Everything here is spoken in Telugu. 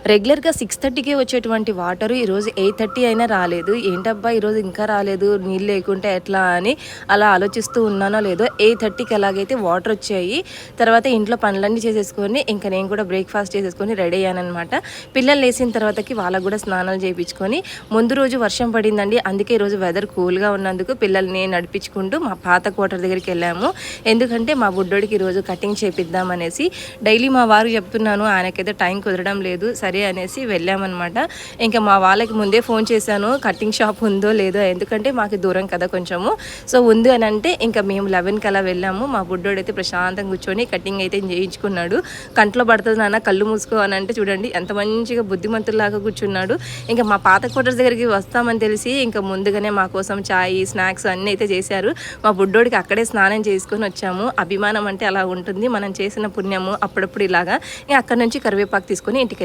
రెగ్యులర్గా 6:30కే వచ్చేటువంటి వాటరు ఈరోజు 8:30 అయినా రాలేదు. ఏంటబ్బా ఈరోజు ఇంకా రాలేదు, నీళ్ళు లేకుంటే ఎట్లా అని అలా ఆలోచిస్తూ ఉన్నానో లేదో 8:30కి ఎలాగైతే వాటర్ వచ్చాయి. తర్వాత ఇంట్లో పనులన్నీ చేసేసుకొని ఇంకా నేను కూడా బ్రేక్ఫాస్ట్ చేసేసుకొని రెడీ అయ్యానమాట. పిల్లలు లేసిన తర్వాతకి వాళ్ళకు కూడా స్నానాలు చేయించుకొని, ముందు రోజు వర్షం పడిందండి, అందుకే ఈరోజు వెదర్ కూల్గా ఉన్నందుకు పిల్లల్ని నడిపించుకుంటూ మా పాత క్వార్టర్ దగ్గరికి వెళ్ళాము. ఎందుకంటే మా బుడ్డోడికి ఈరోజు కటింగ్ చేపిద్దామనేసి. డైలీ మా వారు చెప్తున్నాను, ఆయనకైతే టైం కుదరడం లేదు, సరే అనేసి వెళ్ళామన్నమాట. ఇంకా మా వాళ్ళకి ముందే ఫోన్ చేశాను కటింగ్ షాప్ ఉందో లేదో, ఎందుకంటే మాకు దూరం కదా కొంచెము. సో ఉంది అని అంటే ఇంకా మేము 11కి అలా వెళ్ళాము. మా బుడ్డోడైతే ప్రశాంతంగా కూర్చొని కటింగ్ అయితే చేయించుకున్నాడు. కంట్లో పడుతుంది నాన్న కళ్ళు మూసుకో అని అంటే చూడండి ఎంత మంచిగా బుద్ధిమంతుల్లాగా కూర్చున్నాడు. ఇంకా మా పాత క్వార్టర్స్ దగ్గరికి వస్తామని తెలిసి ఇంకా ముందుగానే మా కోసం చాయ్ స్నాక్స్ అన్నీ అయితే చేశారు. మా బుడ్డోడికి అక్కడే స్నానం చేసుకొని వచ్చాము. అభిమానం అంటే అలా ఉంటుంది, మనం చేసిన పుణ్యము అప్పుడప్పుడు ఇలాగా. ఇంకా అక్కడ నుంచి కరివేపాకు తీసుకొని ఇంటికి